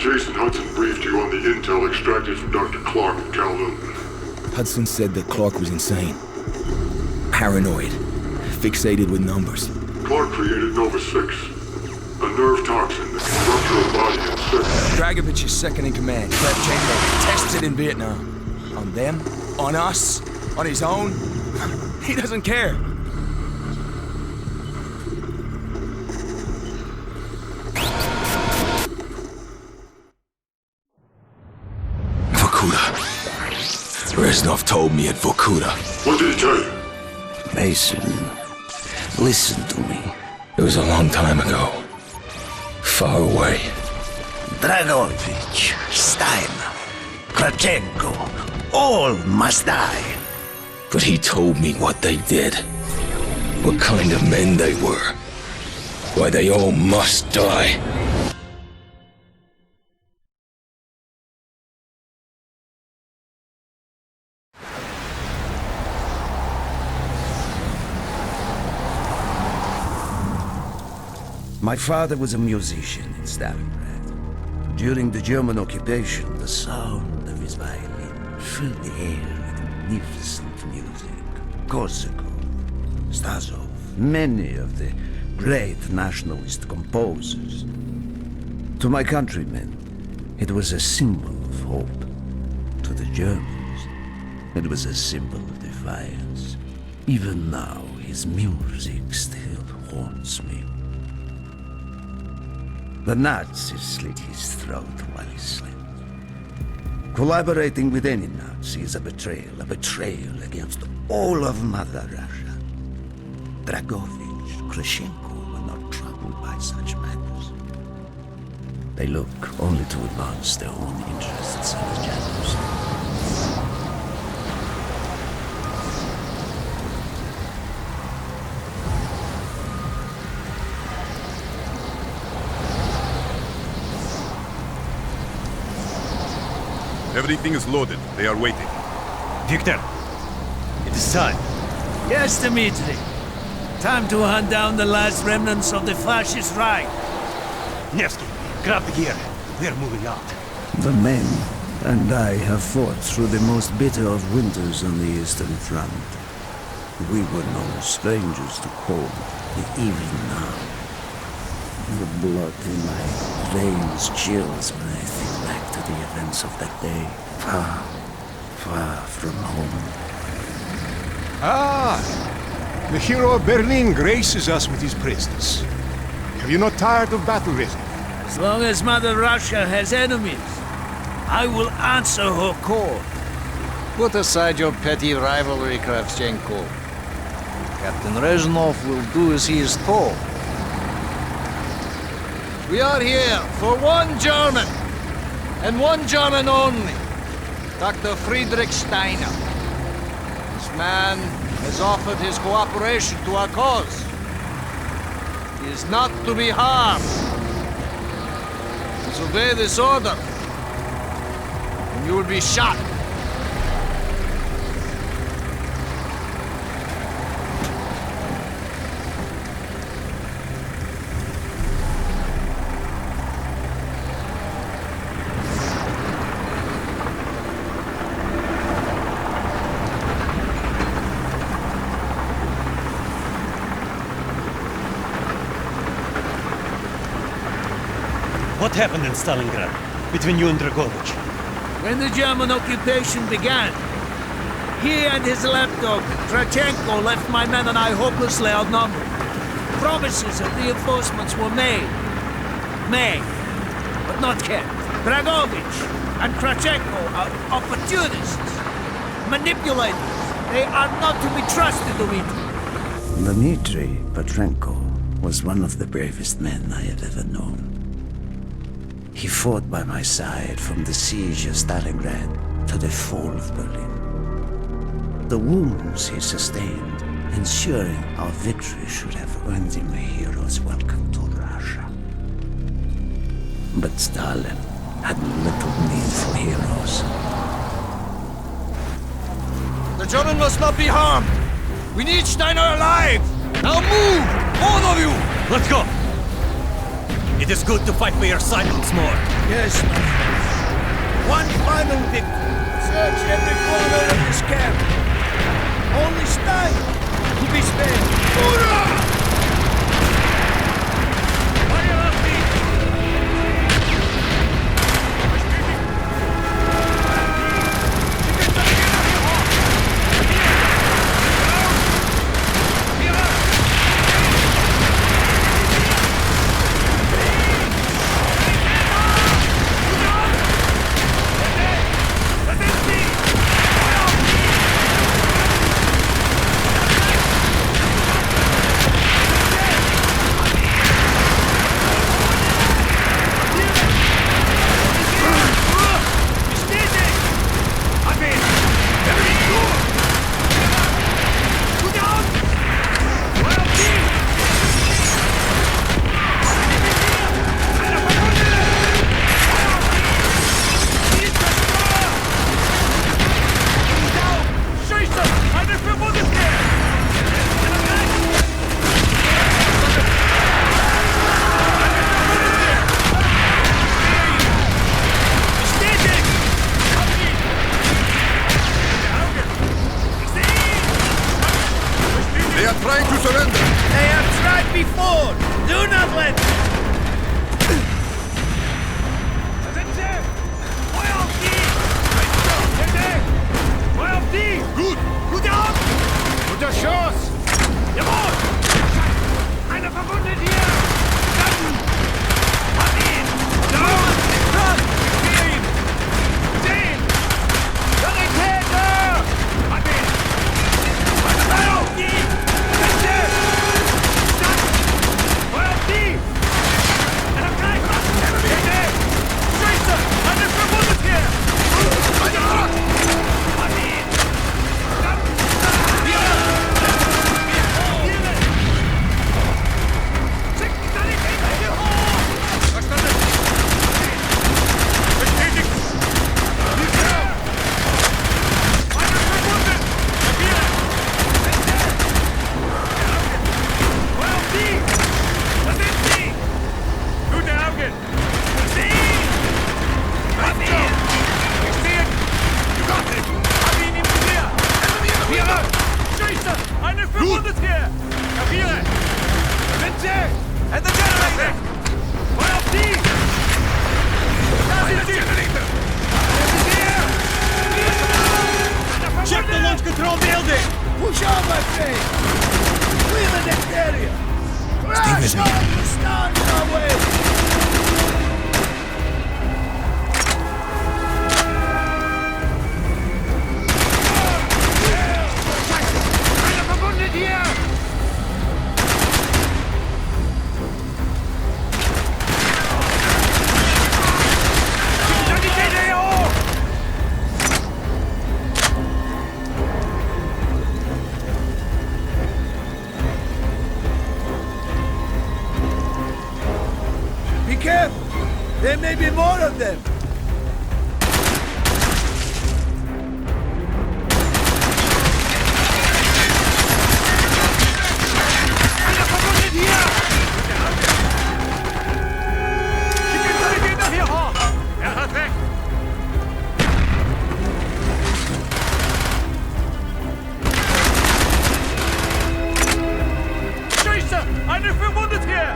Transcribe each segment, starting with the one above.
Jason Hudson briefed you on the intel extracted from Dr. Clark in Kowloon. Hudson said that Clark was insane. Paranoid. Fixated with numbers. Clark created Nova 6, a nerve toxin that can rupture a body in seconds. Dragovich is second in command. Kravchenko tested in Vietnam. On them? On us? On his own? He doesn't care. Reznov told me at Vorkuta. What did he tell you? Mason, listen to me. It was a long time ago. Far away. Dragovich, Steiner, Kravchenko, all must die. But he told me what they did. What kind of men they were. Why they all must die. My father was a musician in Stalingrad. During the German occupation, the sound of his violin filled the air with magnificent music. Korsakov, Stasov, many of the great nationalist composers. To my countrymen, it was a symbol of hope. To the Germans, it was a symbol of defiance. Even now, his music still haunts me. The Nazis slit his throat while he slept. Collaborating with any Nazi is a betrayal against all of Mother Russia. Dragovich, Krashenko were not troubled by such matters. They look only to advance their own interests and agendas. Everything is loaded. They are waiting. Victor, it is time. Yes, Dmitri. Time to hunt down the last remnants of the fascist right. Nevsky, grab the gear. We are moving out. The men and I have fought through the most bitter of winters on the Eastern Front. We were no strangers to cold, even now. The blood in my veins chills when I think back to the events of that day. Far, far from home. Ah! The hero of Berlin graces us with his presence. Have you not tired of battle, Reznov? As long as Mother Russia has enemies, I will answer her call. Put aside your petty rivalry, Kravchenko. Captain Reznov will do as he is told. We are here for one German, and one German only, Dr. Friedrich Steiner. This man has offered his cooperation to our cause. He is not to be harmed. Disobey this order, and you will be shot. What happened in Stalingrad between you and Dragovich? When the German occupation began, he and his lapdog, Kravchenko, left my men and I hopelessly outnumbered. Promises of reinforcements were made, but not kept. Dragovich and Kravchenko are opportunists, manipulators. They are not to be trusted, Dmitri. Dmitri Petrenko was one of the bravest men I have ever known. He fought by my side from the siege of Stalingrad to the fall of Berlin. The wounds he sustained, ensuring our victory, should have earned him a hero's welcome to Russia. But Stalin had little need for heroes. The German must not be harmed. We need Steiner alive. Now move, all of you. Let's go! It is good to fight for your side once more. Yes, my friend. One final victory. Search every corner of this camp. Only Stein to be spared. Hoorah! They are trying to surrender. They have tried before. Do not let them. Good. Guter Schuss. Jawohl. Einer verwundet hier. Hab ihn. Down. Run. Stehen. Stehen. Sanitäter. Hab ihn. Feuer auf die. Bitte. Feuer auf die. Einer greift. Bitte. Scheiße. Einer verwundet hier. Hab ihn. Check the launch control building! Push on, my friend! Clear the next area! Crash all the stars our way! Einer verwundet hier! Sanitäter hier hoch! Be careful! There may be more of them! Einer verwundet hier! Schick den Sanitäter hier hoch! Er hat recht! Scheiße! Einer verwundet hier!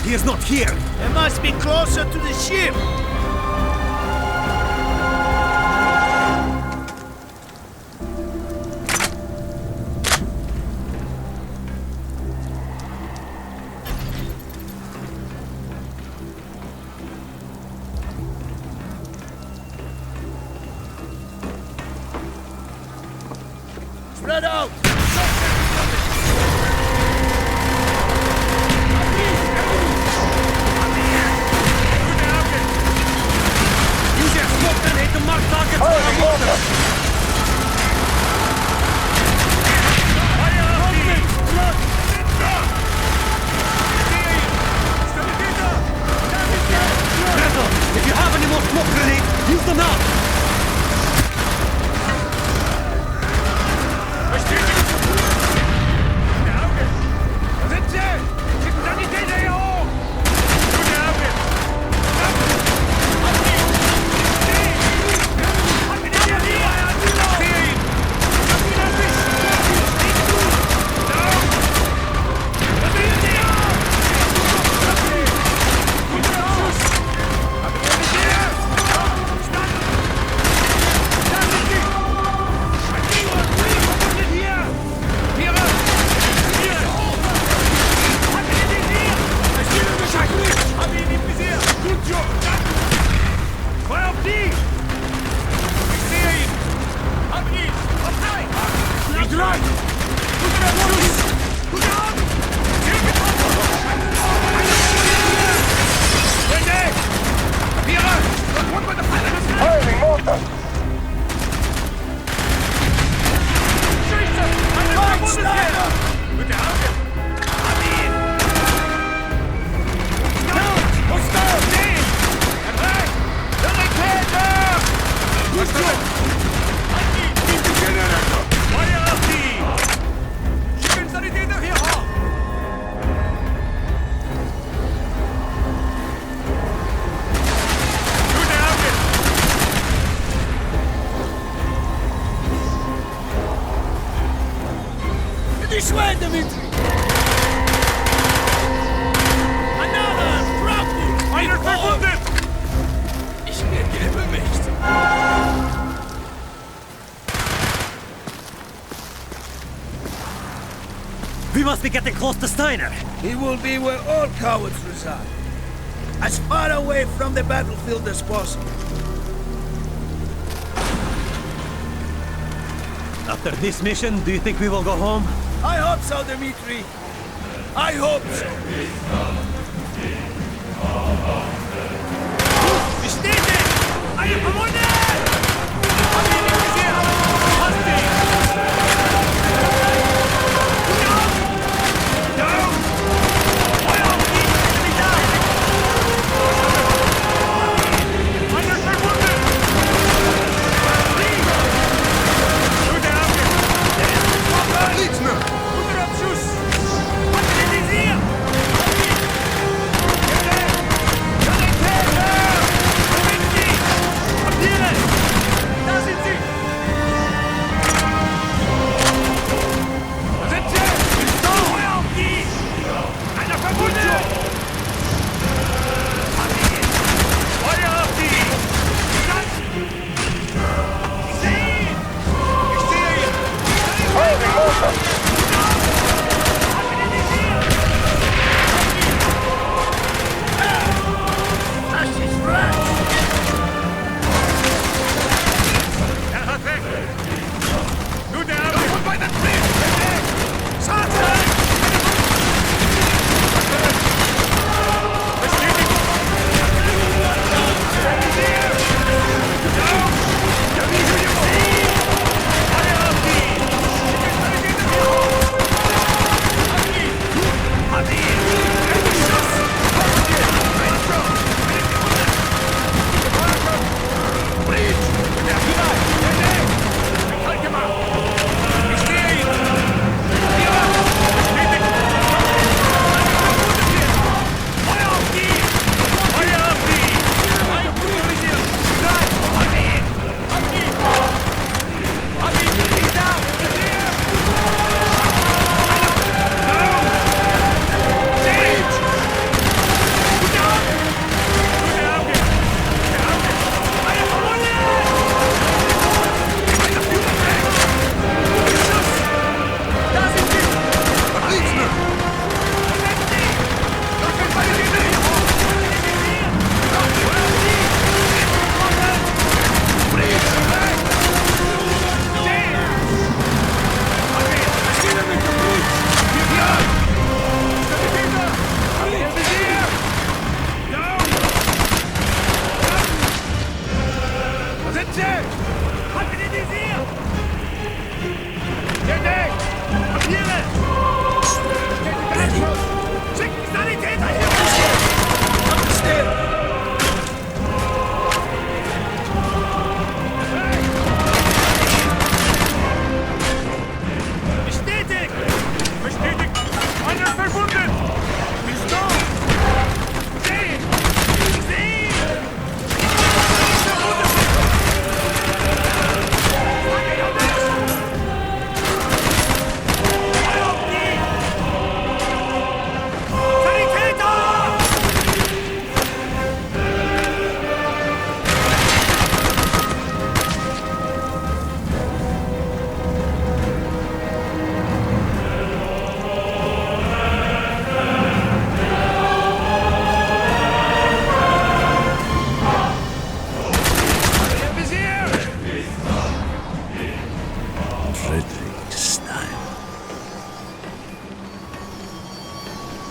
He is not here! It must be closer to the ship! Spread out! Use your smoke and hit the mark targets for the water! If you have any more smoke grenades, use them now! Versteht must be getting close to Steiner. He will be where all cowards reside. As far away from the battlefield as possible. After this mission, do you think we will go home? I hope so, Dmitri. I hope so.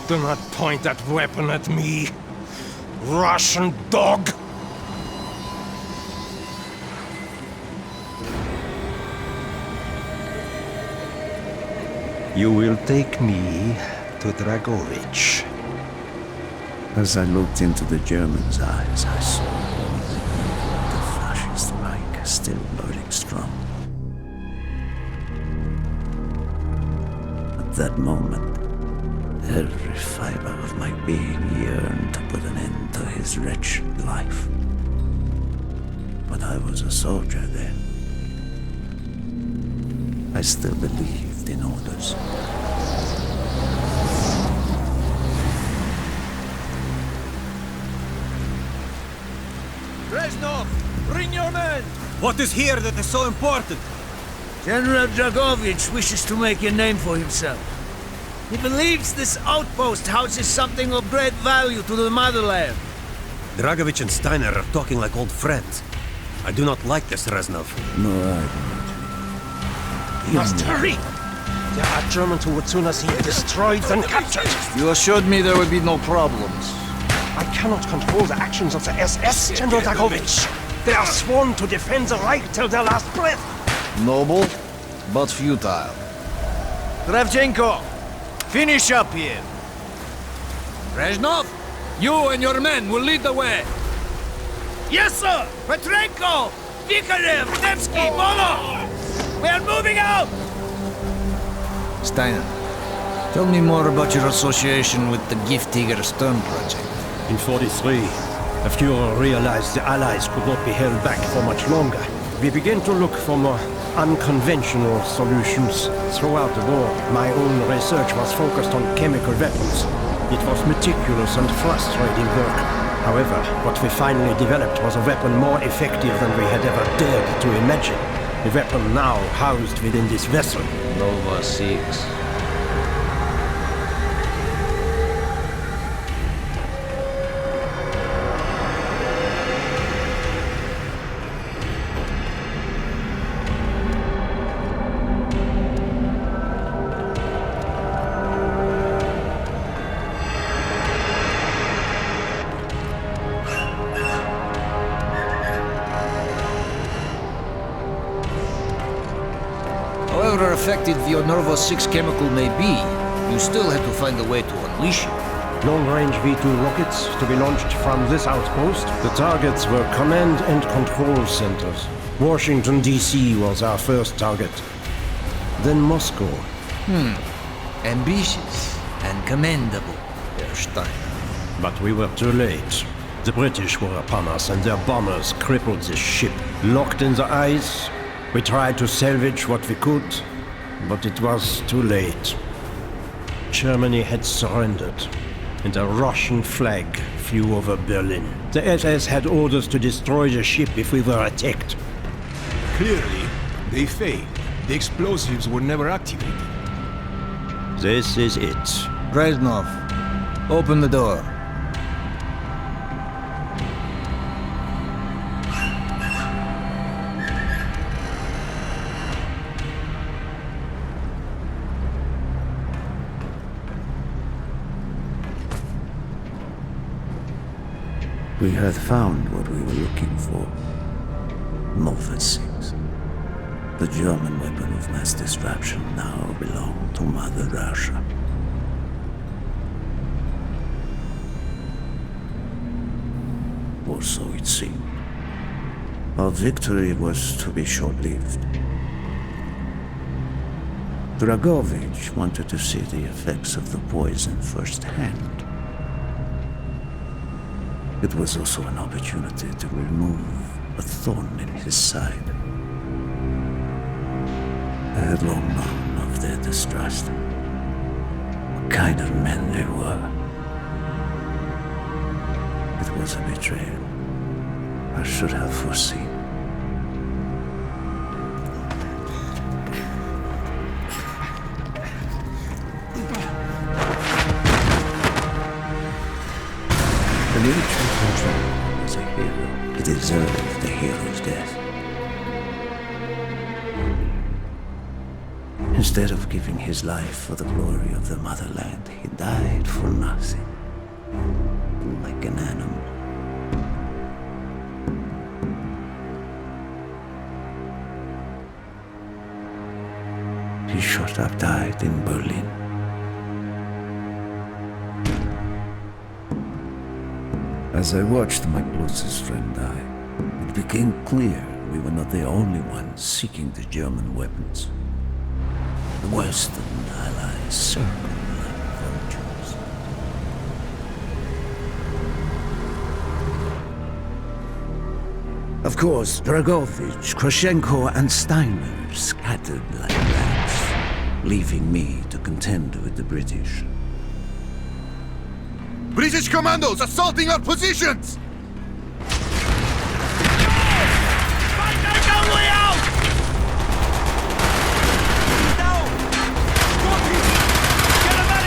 Do not point that weapon at me, Russian dog! You will take me to Dragovich. As I looked into the German's eyes, I saw the fascist Reich still burning strong. At that moment, every fiber of my being yearned to put an end to his wretched life. But I was a soldier then. I still believed in orders. Reznov, bring your men! What is here that is so important? General Dragovich wishes to make a name for himself. He believes this outpost houses something of great value to the motherland. Dragovich and Steiner are talking like old friends. I do not like this, Reznov. No, I don't. You must hurry! There are Germans who would sooner see you destroyed than captured. You assured me there would be no problems. I cannot control the actions of the SS, General Dragovich. They are sworn to defend the Reich till their last breath. Noble, but futile. Kravchenko, finish up here. Reznov, you and your men will lead the way. Yes, sir! Petrenko! Vikarev! Nevsky! Molo! We are moving out! Steiner, tell me more about your association with the Giftiger Stern project. In 43, the Fuhrer realized the Allies could not be held back for much longer. We began to look for more unconventional solutions. Throughout the war, my own research was focused on chemical weapons. It was meticulous and frustrating work. However, what we finally developed was a weapon more effective than we had ever dared to imagine. The weapon now housed within this vessel. Nova 6. However effective the Nova 6 chemical may be, you still had to find a way to unleash it. Long-range V2 rockets to be launched from this outpost. The targets were command and control centers. Washington, D.C. was our first target. Then Moscow. Ambitious and commendable, Herr Steiner. But we were too late. The British were upon us and their bombers crippled the ship. Locked in the ice, we tried to salvage what we could, but it was too late. Germany had surrendered, and a Russian flag flew over Berlin. The SS had orders to destroy the ship if we were attacked. Clearly, they failed. The explosives were never activated. This is it. Reznov, open the door. We had found what we were looking for. Nova 6. The German weapon of mass destruction now belonged to Mother Russia. Or so it seemed. Our victory was to be short-lived. Dragovich wanted to see the effects of the poison firsthand. It was also an opportunity to remove a thorn in his side. I had long known of their distrust, what kind of men they were. It was a betrayal I should have foreseen. The military control was a hero. He deserved the hero's death. Instead of giving his life for the glory of the motherland, he died for nothing. Like an animal. He should have died in Berlin. As I watched my closest friend die, it became clear we were not the only ones seeking the German weapons. The Western Allies circled like vultures. Of course, Dragovich, Krashenko, and Steiner scattered like rats, leaving me to contend with the British. British commandos assaulting our positions! Get him out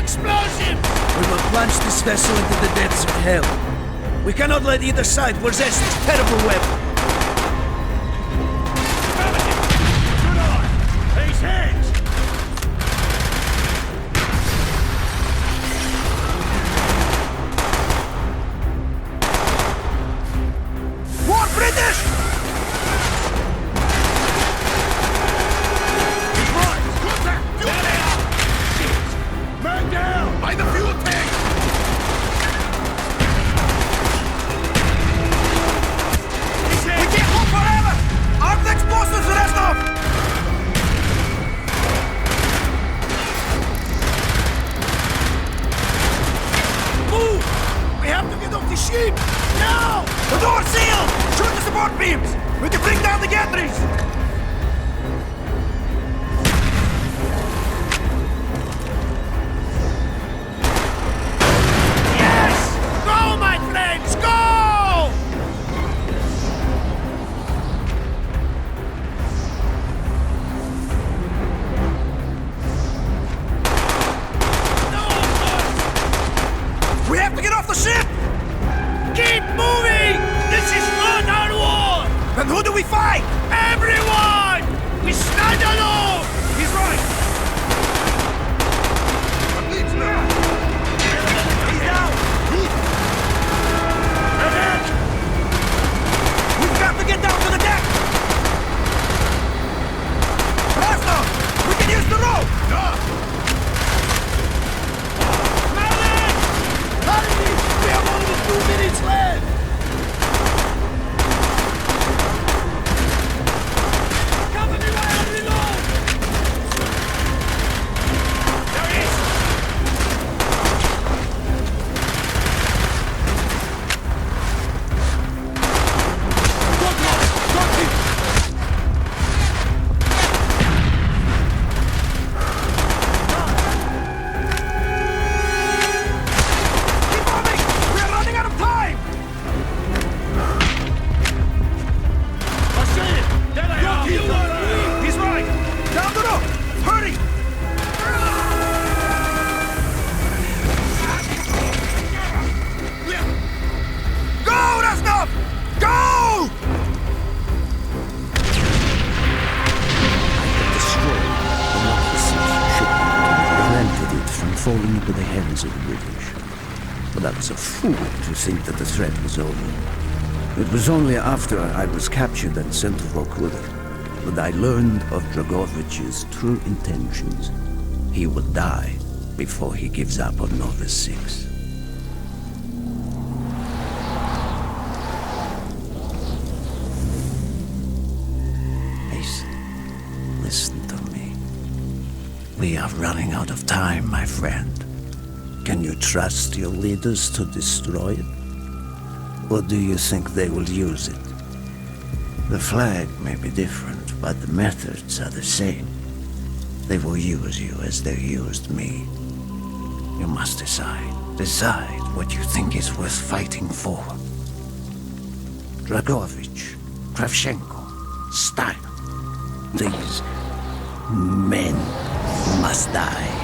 explosive! We will plunge this vessel into the depths of hell. We cannot let either side possess this terrible weapon. These hands! More British! He's right! Contact! Fuel tank! Man down! By the fuel tank! We can't hold forever! Armed explosives the rest of! Move! We have to get off the ship! Now! The door's sealed! Shoot the support beams! We can bring down the gantries! Yes! Go, my friends, go! We have to get off the ship! Keep moving! This is not our war! Then who do we fight? Everyone! We stand alone! He's right! He's down! We've got to get down to the deck! Faster! We can use the rope! Hurry! We have only 2 minutes left! Cover me while I reload! There he is! Keep moving! We're running out of time! I see it! There they are! He's right! Down the rope! Hurry! Go, Rostov! Go! Destroyed the Nazi shipment and prevented it from falling into the hands of the British. But I was a fool to think that the threat was over. It was only after I was captured and sent to Vorkuta that I learned of Dragovich's true intentions. He would die before he gives up on Nova 6. Listen to me. We are running out of time, my friend. Can you trust your leaders to destroy it? Or do you think they will use it? The flag may be different, but the methods are the same. They will use you as they used me. You must decide. Decide what you think is worth fighting for. Dragovich, Kravchenko, Stein. These men must die.